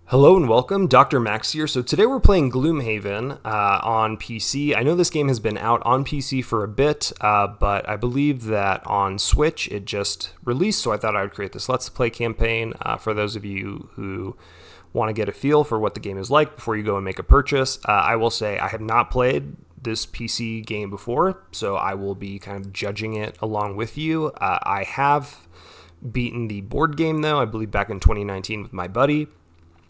Hello and welcome, Dr. Max here. So today we're playing Gloomhaven on PC. I know this game has been out on PC for a bit, but I believe that on Switch it just released, so I thought I would create this Let's Play campaign for those of you who want to get a feel for what the game is like before you go and make a purchase. I will say I have not played this PC game before, so I will be kind of judging it along with you. I have beaten the board game, though, I believe back in 2019 with my buddy.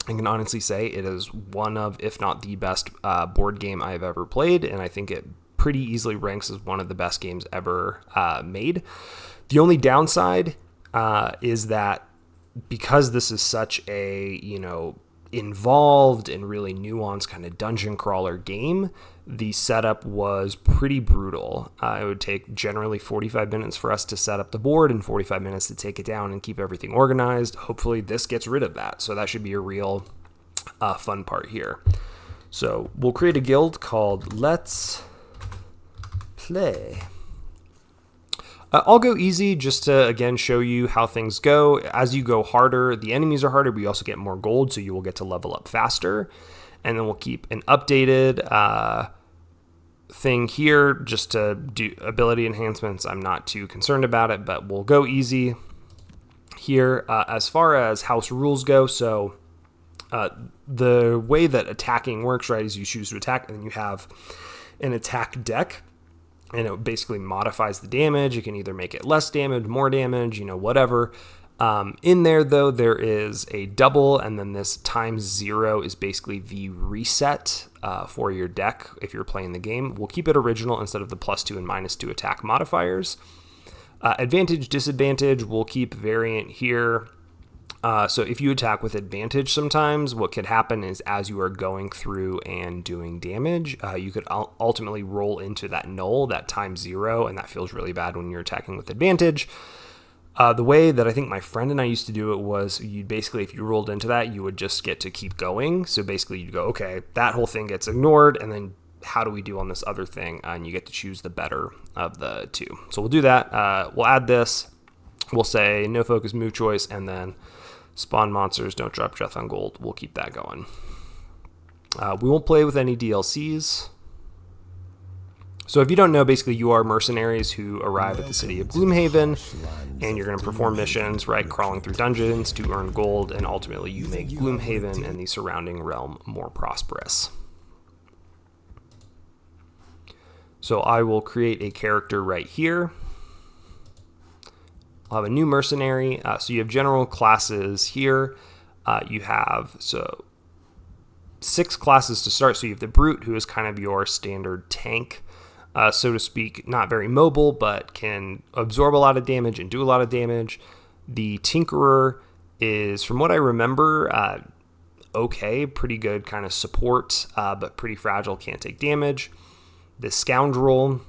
I can honestly say it is one of, if not the best board game I've ever played, and I think it pretty easily ranks as one of the best games ever made. The only downside is that because this is such a, involved and really nuanced kind of dungeon crawler game, the setup was pretty brutal. It would take generally 45 minutes for us to set up the board and 45 minutes to take it down and keep everything organized. Hopefully this gets rid of that. So that should be a real fun part here. So we'll create a guild called Let's Play. I'll go easy just to, again, show you how things go. As you go harder, the enemies are harder, but you also get more gold, so you will get to level up faster. And then we'll keep an updated thing here just to do ability enhancements. I'm not too concerned about it, but we'll go easy here. As far as house rules go, so the way that attacking works, right, is you choose to attack, and then you have an attack deck. And it basically modifies the damage. You can either make it less damage, more damage, whatever. In there, though, there is a double, and then this times 0 is basically the reset for your deck if you're playing the game. We'll keep it original instead of the +2 and -2 attack modifiers. Advantage, disadvantage, we'll keep variant here. So if you attack with advantage sometimes, what could happen is as you are going through and doing damage, you could ultimately roll into that null, that times 0, and that feels really bad when you're attacking with advantage. The way that I think my friend and I used to do it was you'd basically, if you rolled into that, you would just get to keep going. So basically you'd go, okay, that whole thing gets ignored, and then how do we do on this other thing? And you get to choose the better of the two. So we'll do that. We'll add this. We'll say no focus, move choice, and then spawn monsters, don't drop death on gold. We'll keep that going. We won't play with any DLCs. So if you don't know, basically you are mercenaries who arrive at the city of Gloomhaven, and you're going to perform missions, right, crawling through dungeons to earn gold, and ultimately you make Gloomhaven and the surrounding realm more prosperous. So I will create a character right here. I'll have a new mercenary. So you have general classes here. You have 6 classes to start. So you have the Brute, who is kind of your standard tank, so to speak. Not very mobile, but can absorb a lot of damage and do a lot of damage. The Tinkerer is, from what I remember, okay, pretty good kind of support, but pretty fragile, can't take damage. The Scoundrel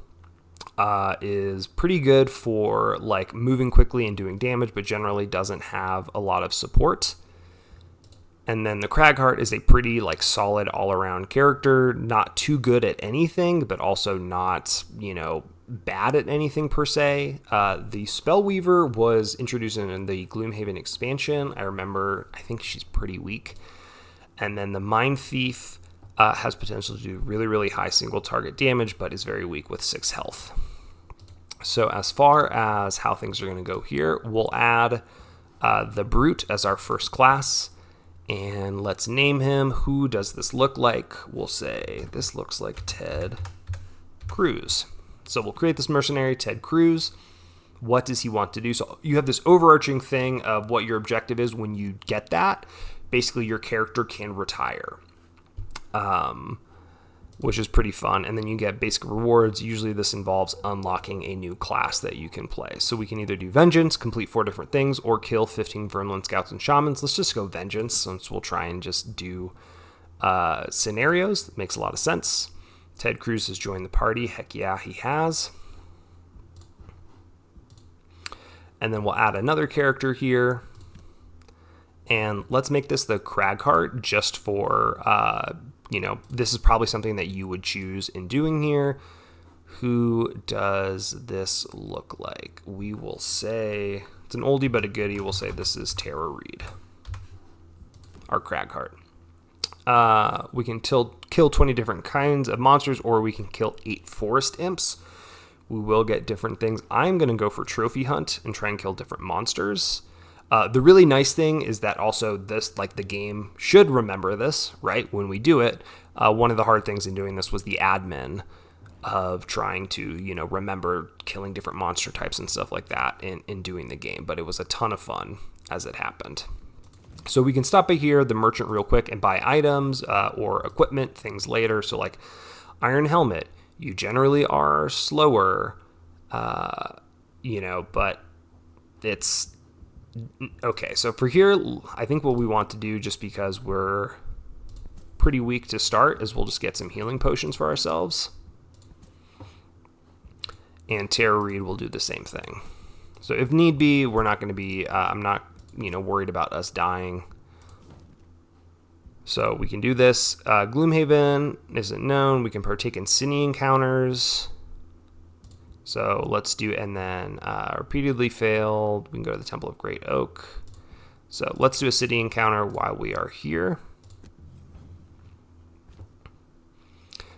is pretty good for like moving quickly and doing damage, but generally doesn't have a lot of support. And then the Cragheart is a pretty like solid all-around character, not too good at anything, but also not, bad at anything per se. The Spellweaver was introduced in the Gloomhaven expansion. I think she's pretty weak. And then the Mind Thief has potential to do really, really high single target damage, but is very weak with 6 health. So as far as how things are going to go here, we'll add the Brute as our first class, and let's name him. Who does this look like? We'll say this looks like Ted Cruz. So we'll create this mercenary, Ted Cruz. What does he want to do? So you have this overarching thing of what your objective is. When you get that, basically your character can retire. Which is pretty fun. And then you get basic rewards. Usually this involves unlocking a new class that you can play. So we can either do Vengeance, complete 4 different things, or kill 15 Vermland Scouts and Shamans. Let's just go Vengeance, since we'll try and just do scenarios. That makes a lot of sense. Ted Cruz has joined the party. Heck yeah, he has. And then we'll add another character here. And let's make this the Cragheart just for... this is probably something that you would choose in doing here. Who does this look like? We will say, it's an oldie but a goodie. We'll say this is Tara Reid. our crag heart. We can kill 20 different kinds of monsters, or we can kill 8 forest imps. We will get different things. I'm going to go for trophy hunt and try and kill different monsters. The really nice thing is that also this, like the game should remember this, right? When we do it, one of the hard things in doing this was the admin of trying to, remember killing different monster types and stuff like that in doing the game. But it was a ton of fun as it happened. So we can stop by here, the merchant, real quick and buy items or equipment, things later. So like iron helmet, you generally are slower, but it's okay. So for here, I think what we want to do, just because we're pretty weak to start, is we'll just get some healing potions for ourselves. And Tara Reid will do the same thing. So if need be, we're not going to be, I'm not, worried about us dying. So we can do this. Gloomhaven isn't known. We can partake in city encounters. So let's do, and then repeatedly failed. We can go to the Temple of Great Oak. So let's do a city encounter while we are here.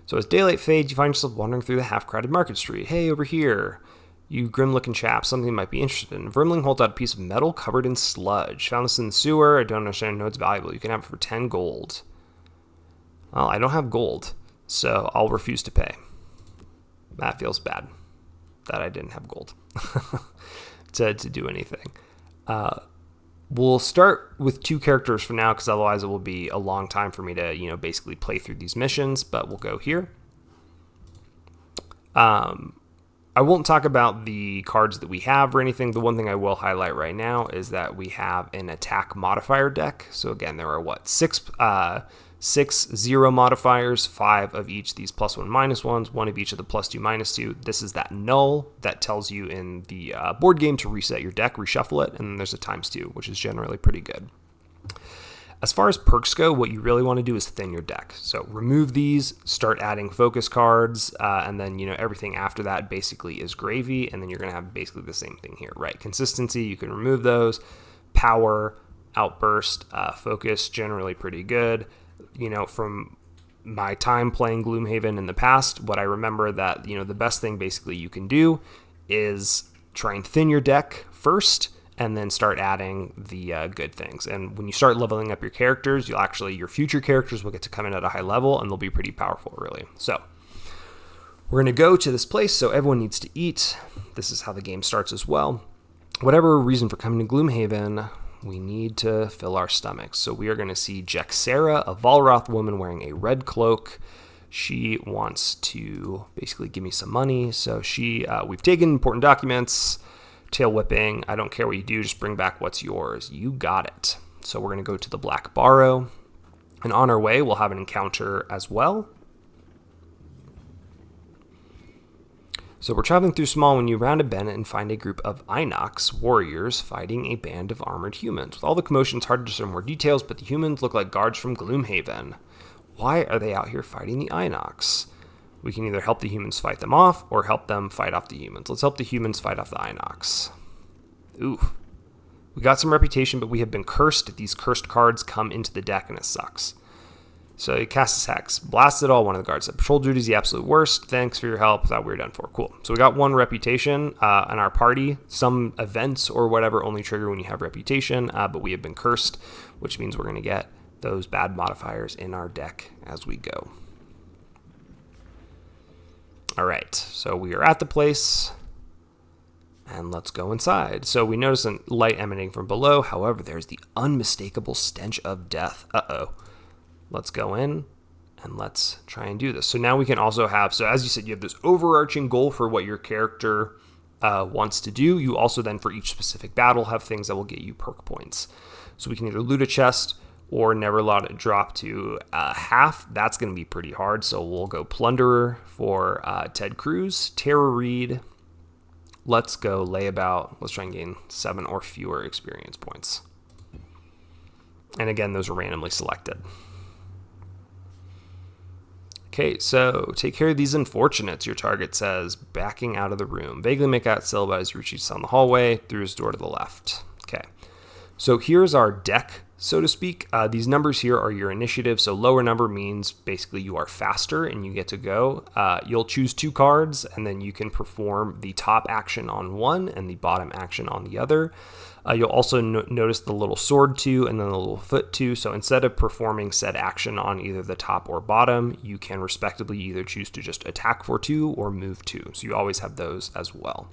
So as daylight fades, you find yourself wandering through the half-crowded market street. Hey, over here, you grim-looking chap, something you might be interested in. Vermling holds out a piece of metal covered in sludge. Found this in the sewer. I don't understand. I know it's valuable. You can have it for 10 gold. Well, I don't have gold, so I'll refuse to pay. That feels bad, that I didn't have gold to do anything. We'll start with 2 characters for now, because otherwise it will be a long time for me to, basically play through these missions, but we'll go here. I won't talk about the cards that we have or anything. The one thing I will highlight right now is that we have an attack modifier deck. So again, there are six 0 modifiers, 5 of each these +1, -1s, 1 of each of the +2, -2. This is that null that tells you in the board game to reset your deck, reshuffle it, and then there's a ×2, which is generally pretty good. As far as perks go, what you really want to do is thin your deck. So remove these, start adding focus cards, and then everything after that basically is gravy, and then you're going to have basically the same thing here, right? Consistency, you can remove those. Power, outburst, focus, generally pretty good. From my time playing Gloomhaven in the past, what I remember that, the best thing basically you can do is try and thin your deck first, and then start adding the good things. And when you start leveling up your characters, your future characters will get to come in at a high level, and they'll be pretty powerful, really. So we're going to go to this place, so everyone needs to eat. This is how the game starts as well. Whatever reason for coming to Gloomhaven, we need to fill our stomachs. So we are going to see Jexera, a Valroth woman wearing a red cloak. She wants to basically give me some money. So we've taken important documents. Tail whipping, I don't care what you do, just bring back what's yours. You got it. So we're going to go to the Black Barrow, and on our way we'll have an encounter as well. So we're traveling through Small when you round a bend and find a group of Inox warriors fighting a band of armored humans. With all the commotion, it's hard to discern more details, but the humans look like guards from Gloomhaven. Why are they out here fighting the Inox? We can either help the humans fight them off or help them fight off the humans. Let's help the humans fight off the Inox. Ooh. We got some reputation, but we have been cursed. These cursed cards come into the deck, and it sucks. So he casts Hex. Blast it all. One of the guards said, patrol duty is the absolute worst. Thanks for your help. Thought we were done for. Cool. So we got 1 reputation in our party. Some events or whatever only trigger when you have reputation, but we have been cursed, which means we're going to get those bad modifiers in our deck as we go. All right, so we are at the place, and let's go inside. So we notice a light emanating from below. However, there's the unmistakable stench of death. Uh-oh. Let's go in, and let's try and do this. So now we can also have, so as you said, you have this overarching goal for what your character wants to do. You also then, for each specific battle, have things that will get you perk points. So we can either loot a chest or never let it drop to half. That's going to be pretty hard. So we'll go Plunderer for Ted Cruz. Tara Reid. Let's go Layabout. Let's try and gain 7 or fewer experience points. And again, those are randomly selected. Okay, so take care of these unfortunates, your target says, backing out of the room. Vaguely make out Silva as he retreats down the hallway through his door to the left. Okay, so here's our deck so to speak. These numbers here are your initiative. So lower number means basically you are faster and you get to go. You'll choose 2 cards and then you can perform the top action on one and the bottom action on the other. You'll also notice the little sword 2 and then the little foot 2. So instead of performing said action on either the top or bottom, you can respectively either choose to just attack for 2 or move 2. So you always have those as well.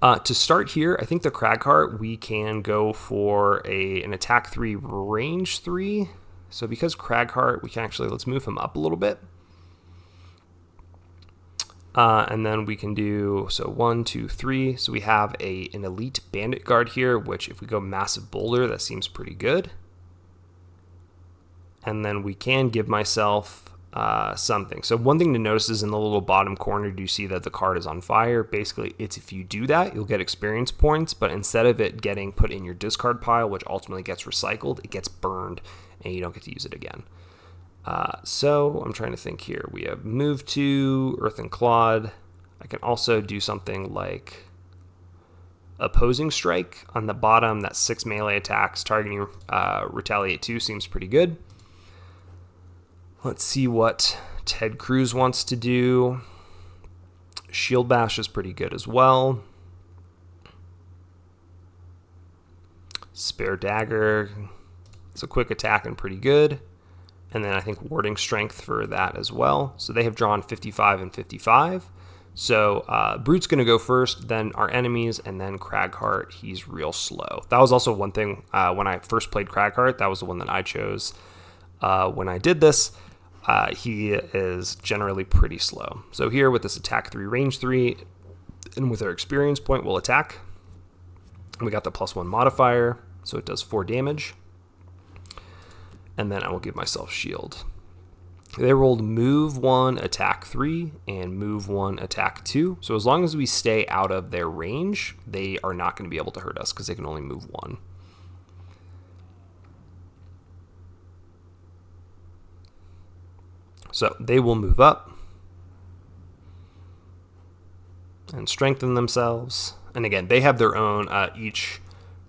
To start here, I think the Cragheart, we can go for an attack 3, range 3. So because Cragheart, we can actually, let's move him up a little bit. And then we can do, so 1, 2, 3. So we have an elite bandit guard here, which if we go massive boulder, that seems pretty good. And then we can give myself something. So one thing to notice is in the little bottom corner, do you see that the card is on fire? Basically, it's if you do that, you'll get experience points, but instead of it getting put in your discard pile, which ultimately gets recycled, it gets burned and you don't get to use it again. So I'm trying to think here. We have move 2, Earth and Clod. I can also do something like opposing strike on the bottom. That's 6 melee attacks targeting retaliate 2 seems pretty good. Let's see what Ted Cruz wants to do. Shield Bash is pretty good as well. Spare Dagger. It's a quick attack and pretty good. And then I think Warding Strength for that as well. So they have drawn 55 and 55. So Brute's going to go first, then our enemies, and then Cragheart. He's real slow. That was also one thing when I first played Cragheart. That was the one that I chose when I did this. He is generally pretty slow. So here with this attack 3, range 3, and with our experience point, we'll attack. And we got the +1 modifier, so it does 4 damage. And then I will give myself shield. They rolled move 1, attack 3, and move 1, attack 2. So as long as we stay out of their range, they are not going to be able to hurt us because they can only move 1. So they will move up and strengthen themselves. And again, they have their own, each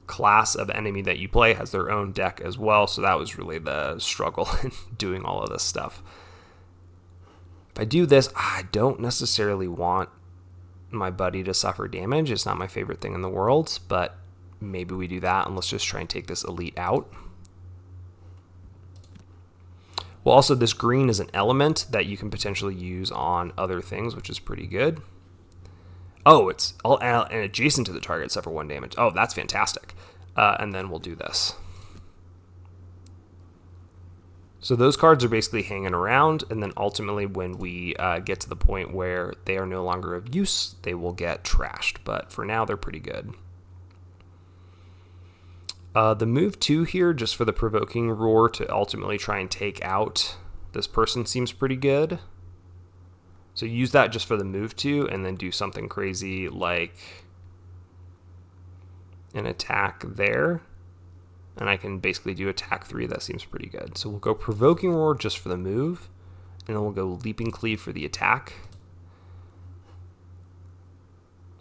class of enemy that you play has their own deck as well. So that was really the struggle in doing all of this stuff. If I do this, I don't necessarily want my buddy to suffer damage. It's not my favorite thing in the world, but maybe we do that and let's just try and take this elite out. Well, also this green is an element that you can potentially use on other things, which is pretty good. Oh, it's all and adjacent to the target, suffer 1 damage. Oh, that's fantastic. And then we'll do this. So those cards are basically hanging around, and then ultimately when we get to the point where they are no longer of use, they will get trashed. But for now, they're pretty good. The move 2 here, just for the provoking roar to ultimately try and take out this person, seems pretty good. So use that just for the move 2 and then do something crazy like an attack there. And I can basically do attack 3. That seems pretty good. So we'll go provoking roar just for the move. And then we'll go leaping cleave for the attack.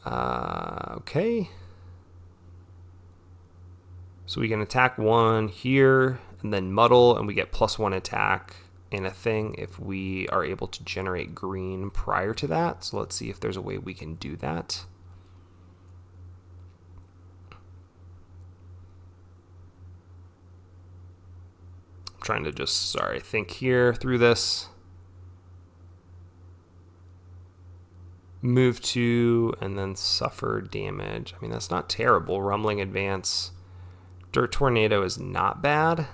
Okay. So we can attack 1 here and then muddle, and we get +1 attack and a thing if we are able to generate green prior to that. So let's see if there's a way we can do that. I'm trying to just, think here through this. Move 2 and then suffer damage. I mean, that's not terrible. Rumbling advance. Dirt Tornado is not bad.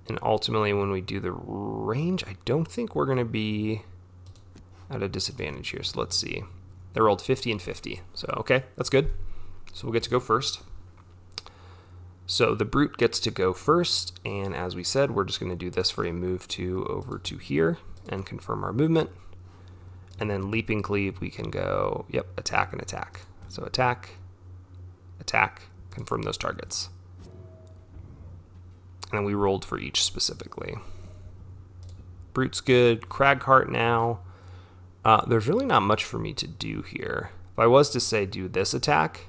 And ultimately, when we do the range, I don't think we're going to be at a disadvantage here. So let's see. They rolled 50 and 50. So, okay, that's good. So we'll get to go first. So the Brute gets to go first. And as we said, we're just going to do this for a move 2 over to here and confirm our movement. And then Leaping Cleave, we can go, attack and attack. So attack. Attack, confirm those targets. And then we rolled for each specifically. Brute's good. Cragheart now. There's really not much for me to do here. If I was to say do this attack,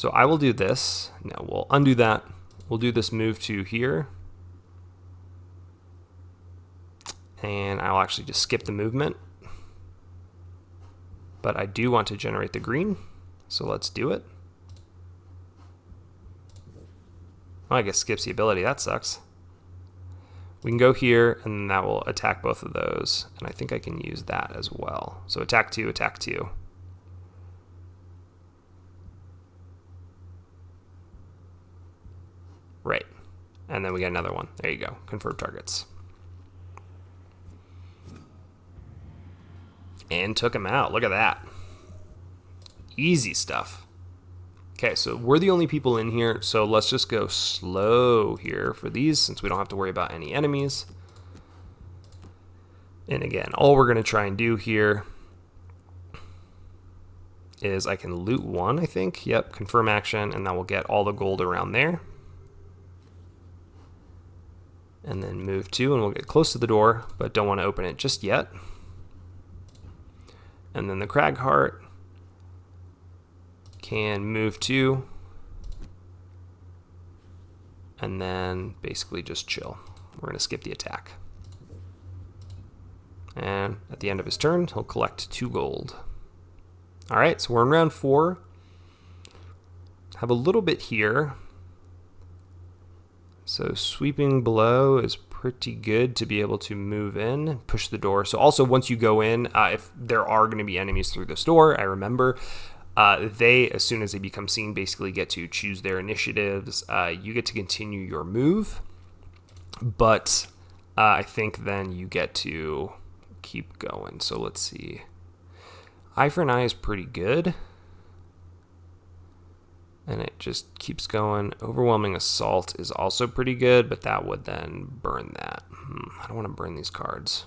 So I will do this. No, we'll undo that. We'll do this move to here. And I'll actually just skip the movement. But I do want to generate the green, so let's do it. Oh, I guess skips the ability. That sucks. We can go here, and that will attack both of those. And I think I can use that as well. So attack 2, attack 2. Right. And then we get another one. There you go. Confirm targets. And took him out. Look at that. Easy stuff. Okay, so we're the only people in here, so let's just go slow here for these since we don't have to worry about any enemies. And again, all we're going to try and do here is I can loot 1, I think. Yep, confirm action, and that will get all the gold around there. And then move 2, and we'll get close to the door, but don't want to open it just yet. And then the Crag Heart can move 2, and then basically just chill. We're going to skip the attack. And at the end of his turn, he'll collect 2 gold. All right, so we're in round 4. Have a little bit here. So sweeping blow is pretty good to be able to move in, push the door. So also once you go in, if there are going to be enemies through this door, I remember, they, as soon as they become seen, basically get to choose their initiatives. You get to continue your move, but I think then you get to keep going. So let's see. Eye for an eye is pretty good. And it just keeps going. Overwhelming Assault is also pretty good, but that would then burn that. I don't want to burn these cards.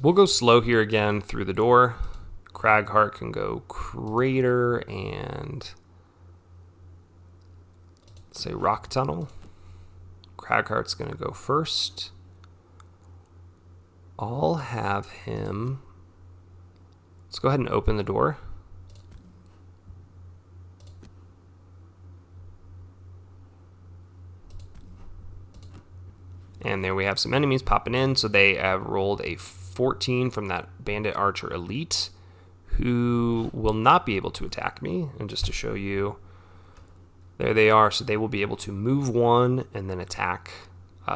We'll go slow here again through the door. Crag Heart can go Crater and say Rock Tunnel. Crag Heart's going to go first. I'll have him... Let's go ahead and open the door. And there we have some enemies popping in. So they have rolled a 14 from that Bandit Archer Elite, who will not be able to attack me. And just to show you, there they are. So they will be able to move 1 and then attack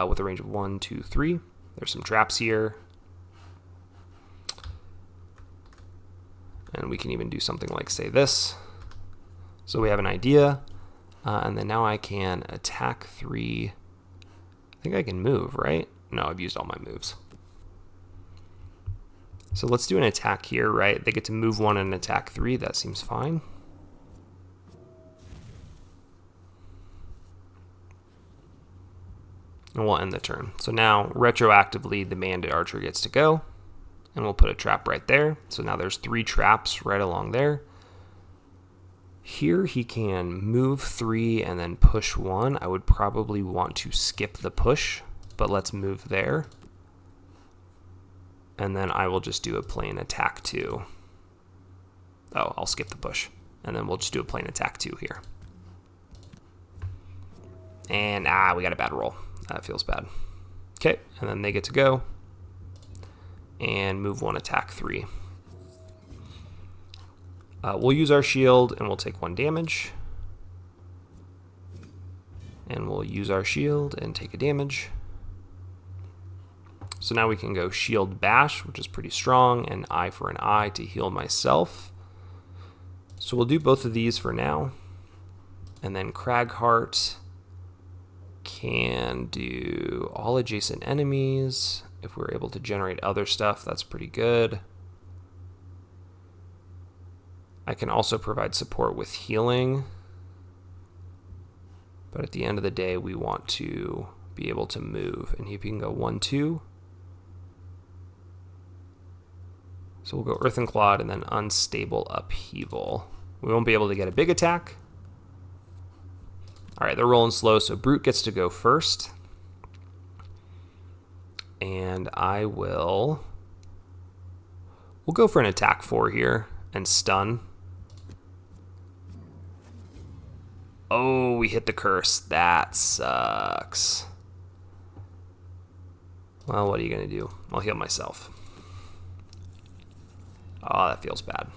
with a range of 1, 2, 3. There's some traps here. And we can even do something like, say, this. So we have an idea. And then now I can attack 3. I think I can move, right? No, I've used all my moves. So let's do an attack here, right? They get to move 1 and attack 3. That seems fine. And we'll end the turn. So now, retroactively, the Bandit Archer gets to go. And we'll put a trap right there. So now there's 3 traps right along there. Here he can move 3 and then push 1. I would probably want to skip the push, but let's move there. And then I will just do a plain attack 2. Oh, I'll skip the push. And then we'll just do a plain attack 2 here. And, we got a bad roll. That feels bad. Okay, and then they get to go. And move 1, attack 3. We'll use our shield and we'll take 1 damage. And we'll use our shield and take a damage. So now we can go shield bash, which is pretty strong, and eye for an eye to heal myself. So we'll do both of these for now. And then Crag Heart can do all adjacent enemies. If we're able to generate other stuff, that's pretty good. I can also provide support with healing. But at the end of the day, we want to be able to move. And if you can go 1, 2. So we'll go Earthen Clod and then Unstable Upheaval. We won't be able to get a big attack. All right, they're rolling slow, so Brute gets to go first. And I will We'll go for an attack 4 here and stun. Oh, we hit the curse. That sucks. Well, what are you going to do? I'll heal myself. Oh, that feels bad.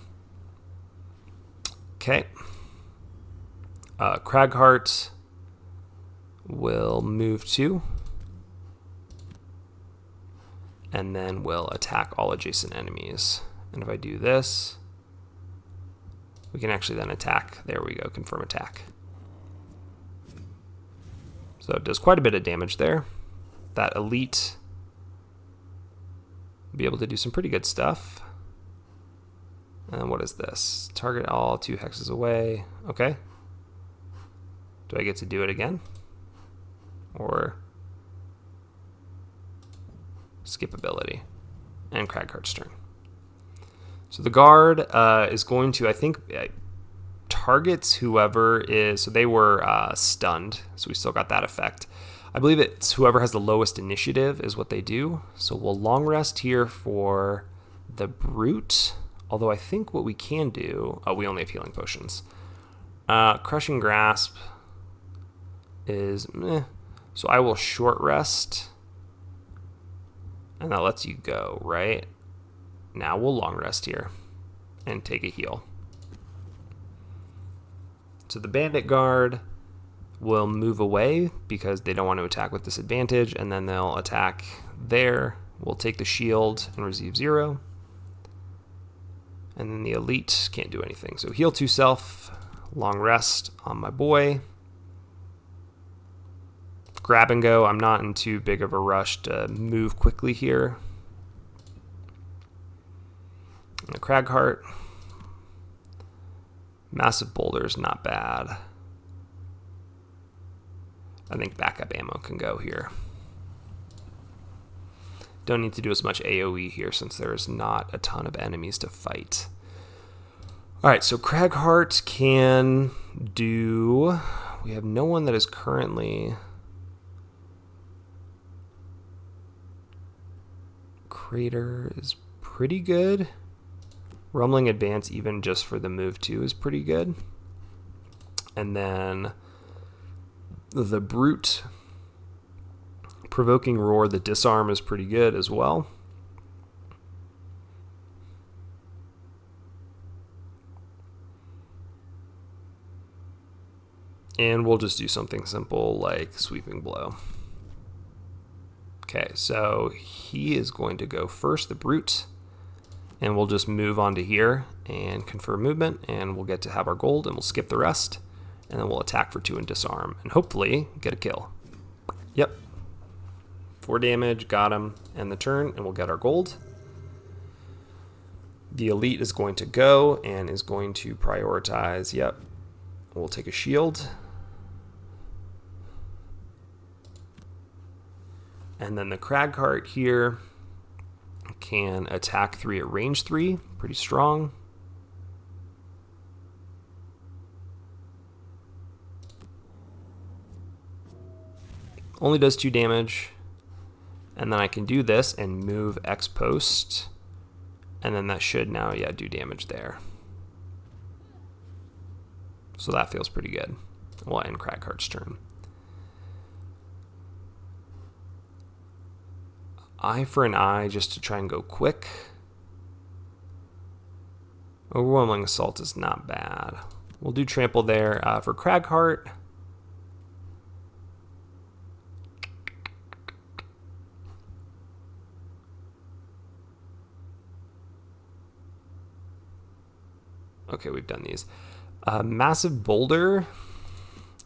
Okay. Cragheart will move 2. And then we'll attack all adjacent enemies. And if I do this, we can actually then attack. There we go, confirm attack. So it does quite a bit of damage there. That elite will be able to do some pretty good stuff. And what is this? Target all 2 hexes away. Okay. Do I get to do it again? Or skip ability? And Cragheart's turn. So the guard is going to, I think, targets whoever is, so they were stunned, so we still got that effect. I believe it's whoever has the lowest initiative is what they do. So we'll long rest here for the brute, although I think what we can do, oh, we only have healing potions. Crushing grasp is meh. So I will short rest, and that lets you go, right? Now we'll long rest here and take a heal. So the bandit guard will move away because they don't want to attack with disadvantage, and then they'll attack there. We'll take the shield and receive 0. And then the elite can't do anything. So heal 2 self, long rest on my boy. Grab and go. I'm not in too big of a rush to move quickly here. And the Cragheart. Massive boulder's not bad. I think backup ammo can go here. Don't need to do as much AoE here since there's not a ton of enemies to fight. Alright, so Cragheart can do... We have no one that is currently... Crater is pretty good. Rumbling Advance, even just for the move 2, is pretty good. And then the Brute, Provoking Roar, the Disarm is pretty good as well. And we'll just do something simple like Sweeping Blow. Okay, so he is going to go first, the Brute. And we'll just move on to here and confirm movement, and we'll get to have our gold, and we'll skip the rest. And then we'll attack for 2 and disarm, and hopefully get a kill. Yep. 4 damage, got him, and the turn, and we'll get our gold. The elite is going to go and is going to prioritize, yep. We'll take a shield. And then the Cragheart here can attack 3 at range 3, pretty strong. Only does 2 damage. And then I can do this and move X post. And then that should now, yeah, do damage there. So that feels pretty good. We'll end Cragheart's turn. Eye for an eye just to try and go quick. Overwhelming Assault is not bad. We'll do Trample there. For Cragheart, okay, we've done these. Massive Boulder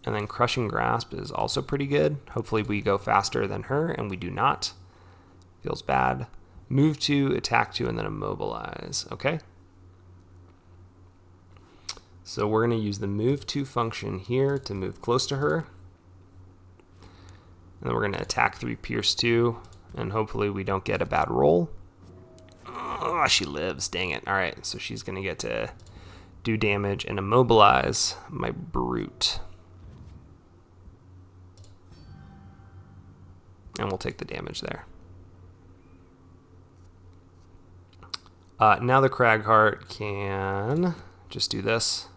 and then Crushing Grasp is also pretty good. Hopefully we go faster than her, and we do not. Feels bad. Move 2, attack 2, and then immobilize. Okay. So we're going to use the move 2 function here to move close to her. And then we're going to attack 3, pierce 2, and hopefully we don't get a bad roll. Oh, she lives. Dang it. All right, so she's going to get to do damage and immobilize my Brute. And we'll take the damage there. Now the Cragheart can just do this.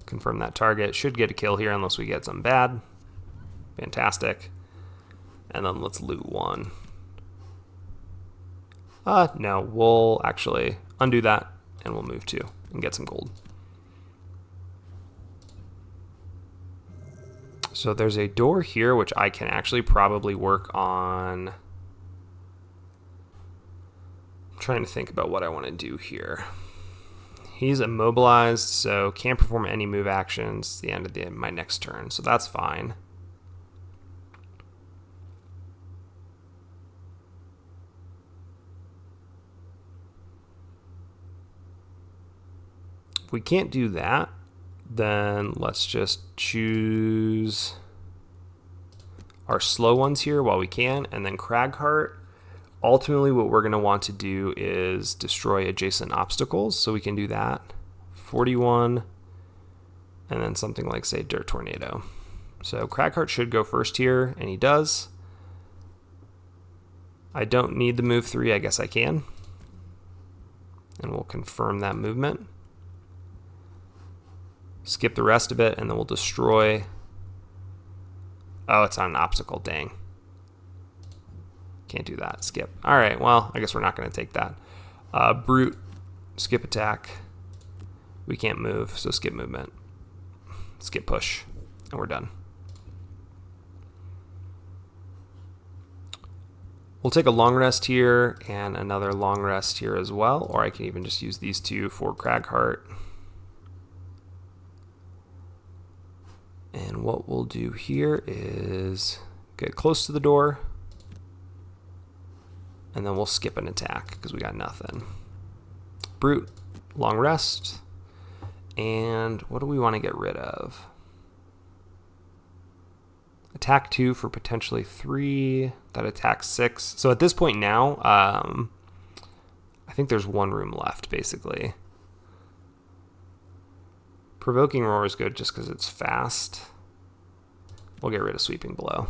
Confirm that target. Should get a kill here unless we get some bad. Fantastic. And then let's loot one. No, we'll actually undo that and we'll move 2 and get some gold. So there's a door here which I can actually probably work on. I'm trying to think about what I want to do here. He's immobilized, so can't perform any move actions at the end of my next turn, so that's fine. If we can't do that, then let's just choose our slow ones here while we can, and then Cragheart. Ultimately, what we're going to want to do is destroy adjacent obstacles, so we can do that. 41, and then something like, say, Dirt Tornado. So Cragheart should go first here, and he does. I don't need the move 3, I guess I can. And we'll confirm that movement. Skip the rest of it, and then we'll destroy. Oh, it's on an obstacle, dang. Can't do that, skip. All right, well, I guess we're not gonna take that. Brute, skip attack. We can't move, so skip movement. Skip push, and we're done. We'll take a long rest here and another long rest here as well, or I can even just use these 2 for Cragheart. And what we'll do here is get close to the door, and then we'll skip an attack because we got nothing. Brute, long rest, and what do we want to get rid of? Attack 2 for potentially 3, that attacks 6. So at this point now, I think there's 1 room left, basically. Provoking Roar is good just because it's fast. We'll get rid of Sweeping Blow.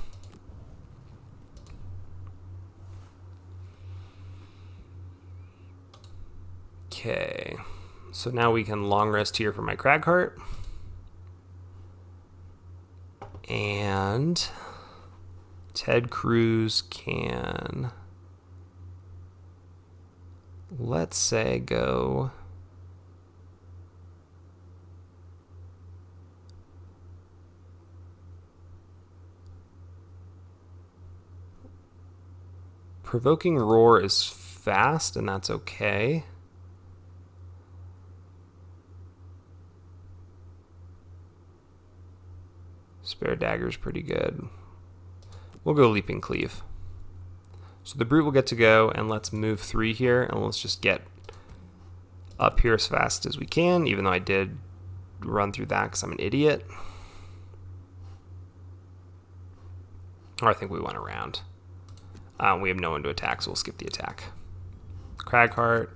Okay, so now we can long rest here for my Cragheart. And Ted Cruz can, let's say, go Provoking Roar is fast, and that's okay. Spare Dagger's pretty good. We'll go Leaping Cleave. So the Brute will get to go, and let's move 3 here, and let's just get up here as fast as we can, even though I did run through that because I'm an idiot. Or I think we went around. We have no one to attack, so we'll skip the attack. Cragheart,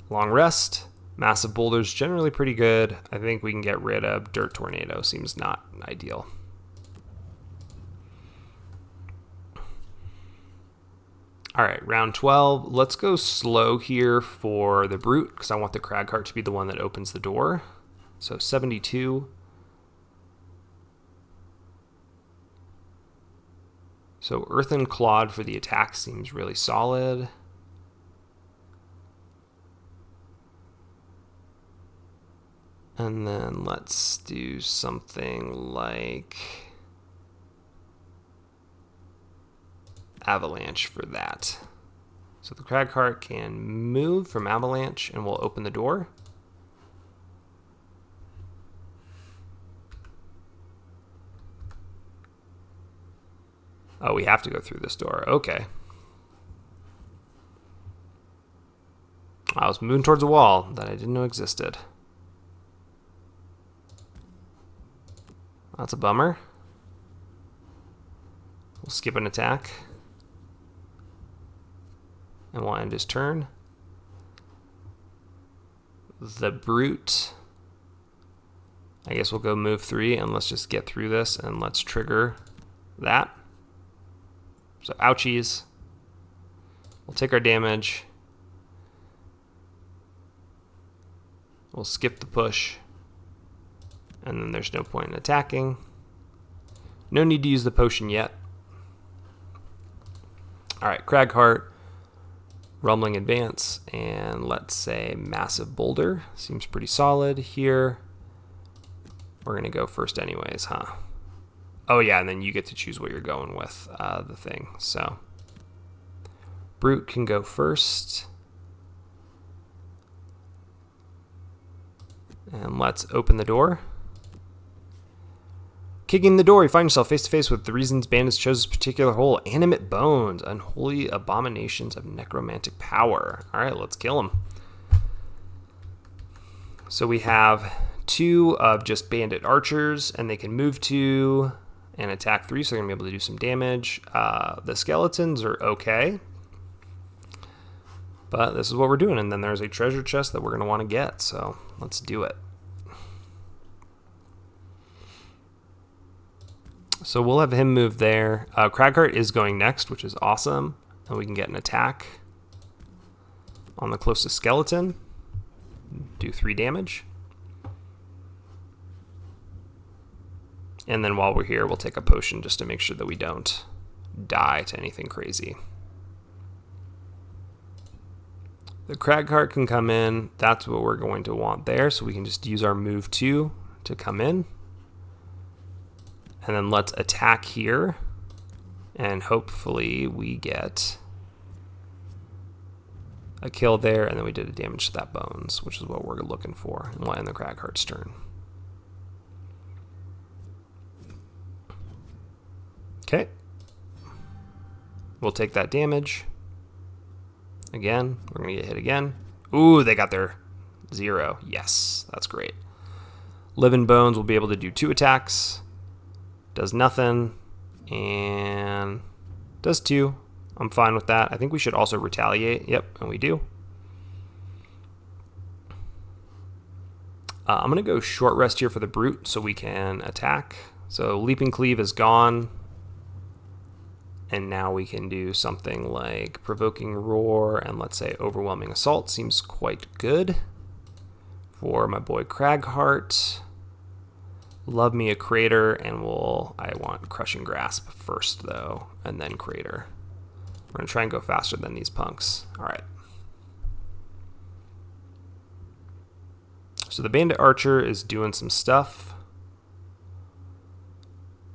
long rest. Massive Boulder's generally pretty good. I think we can get rid of Dirt Tornado. Seems not ideal. All right, round 12. Let's go slow here for the Brute because I want the Cragheart to be the one that opens the door. So 72. So Earthen Clod for the attack seems really solid. And then let's do something like Avalanche for that. So the Cragheart can move from Avalanche and we'll open the door. Oh, we have to go through this door. Okay. I was moving towards a wall that I didn't know existed. That's a bummer. We'll skip an attack. And we'll end his turn. The Brute. I guess we'll go move 3 and let's just get through this and let's trigger that. So ouchies. We'll take our damage We'll skip the push. And then there's no point in attacking. No need to use the potion yet. Alright, Cragheart, Rumbling Advance, and let's say Massive Boulder. Seems pretty solid here. We're going to go first anyways, huh? Oh yeah, and then you get to choose what you're going with, the thing. So, Brute can go first. And let's open the door. Kicking the door, you find yourself face to face with the reasons bandits chose this particular hole. Animate bones, unholy abominations of necromantic power. All right, let's kill them. So we have 2 of just bandit archers, and they can move 2 and attack 3, so they're gonna be able to do some damage. The skeletons are okay, but this is what we're doing. And then there's a treasure chest that we're gonna want to get, so let's do it. So we'll have him move there. Cragheart is going next, which is awesome. And we can get an attack on the closest skeleton. Do 3 damage. And then while we're here, we'll take a potion just to make sure that we don't die to anything crazy. The Cragheart can come in. That's what we're going to want there. So we can just use our move 2 to come in. And then let's attack here, and hopefully we get a kill there, and then we did a damage to that bones, which is what we're looking for, and we'll end the Cragheart's turn. Okay. We'll take that damage. Again, we're going to get hit again. Ooh, they got their 0. Yes, that's great. Living Bones will be able to do 2 attacks. Does nothing, and does 2. I'm fine with that. I think we should also retaliate. Yep, and we do. I'm going to go short rest here for the Brute so we can attack. So Leaping Cleave is gone. And now we can do something like Provoking Roar and let's say Overwhelming Assault. Seems quite good for my boy Cragheart. Love me a Crater, and I want Crushing Grasp first though, and then Crater. We're gonna try and go faster than these punks. All right. So the Bandit Archer is doing some stuff.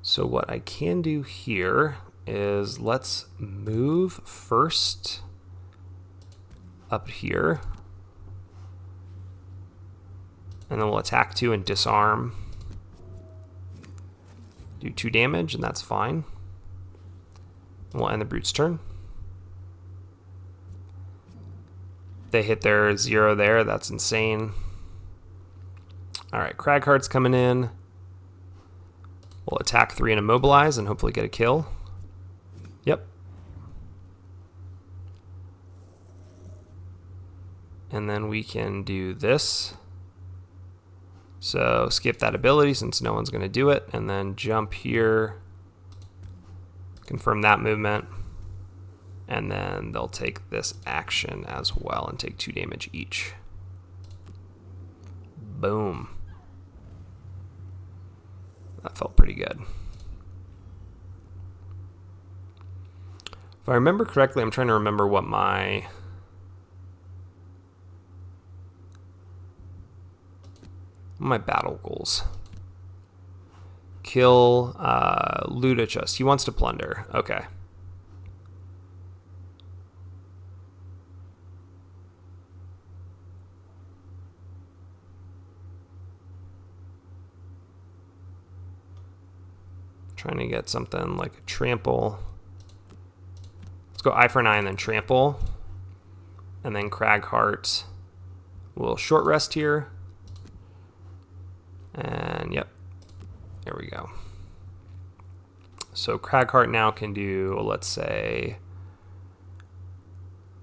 So what I can do here is let's move first up here, and then we'll attack 2 and disarm. Do 2 damage, and that's fine. And we'll end the Brute's turn. They hit their 0 there. That's insane. All right, Cragheart's coming in. We'll attack 3 and immobilize and hopefully get a kill. Yep. And then we can do this. So skip that ability since no one's going to do it, and then jump here, confirm that movement, and then they'll take this action as well and take 2 damage each. Boom. That felt pretty good. If I remember correctly, I'm trying to remember what my battle goals. Kill, loot a chest. He wants to plunder. Okay. Trying to get something like a trample. Let's go eye for an eye and then trample. And then Cragheart will short rest here. And yep, there we go. So Cragheart now can do, let's say,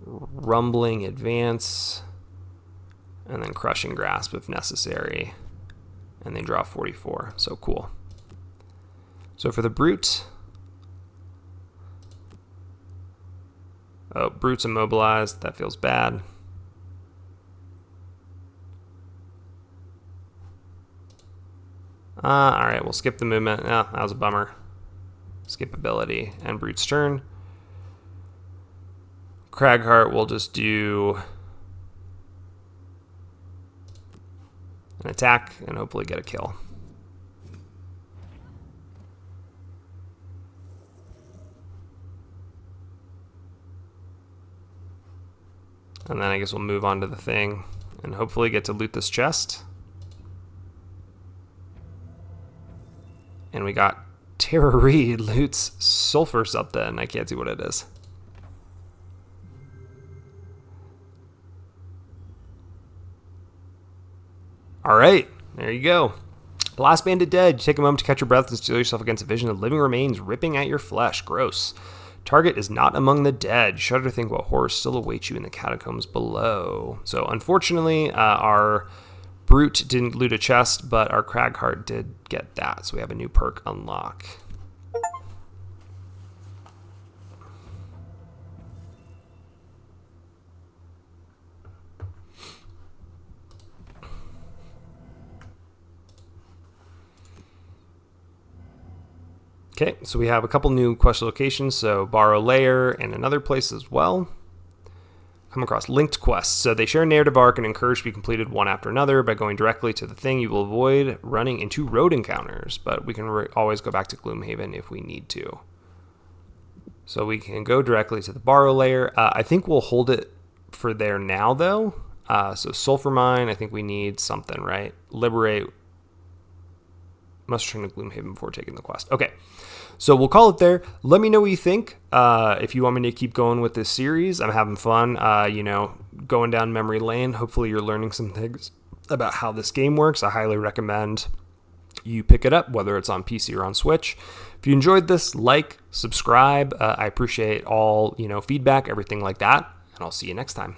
Rumbling Advance, and then Crushing Grasp if necessary. And they draw 44, so cool. So for the Brute, oh, Brute's immobilized, that feels bad. All right, we'll skip the movement. Yeah, that was a bummer. Skip ability and Brute's turn. Cragheart will just do an attack and hopefully get a kill. And then I guess we'll move on to the thing and hopefully get to loot this chest. And we got Tara Reid loots sulfur something. I can't see what it is. All right, there you go. Last Bandit dead. You take a moment to catch your breath and steel yourself against a vision of living remains ripping at your flesh. Gross. Target is not among the dead. Shudder to think what horrors still await you in the catacombs below. So unfortunately, our Brute didn't loot a chest, but our Cragheart did get that. So we have a new perk unlock. Okay, so we have a couple new quest locations, so Barrow Lair and another place as well. Come across linked quests. So they share a narrative arc and encourage to be completed one after another. By going directly to the thing, you will avoid running into road encounters, but we can always go back to Gloomhaven if we need to. So we can go directly to the Barrow Lair. I think we'll hold it for there now, though. So Sulfur Mine, I think we need something, right? Liberate. Must return to Gloomhaven before taking the quest. Okay, so we'll call it there. Let me know what you think. If you want me to keep going with this series, I'm having fun, going down memory lane. Hopefully you're learning some things about how this game works. I highly recommend you pick it up, whether it's on PC or on Switch. If you enjoyed this, like, subscribe. I appreciate all, feedback, everything like that, and I'll see you next time.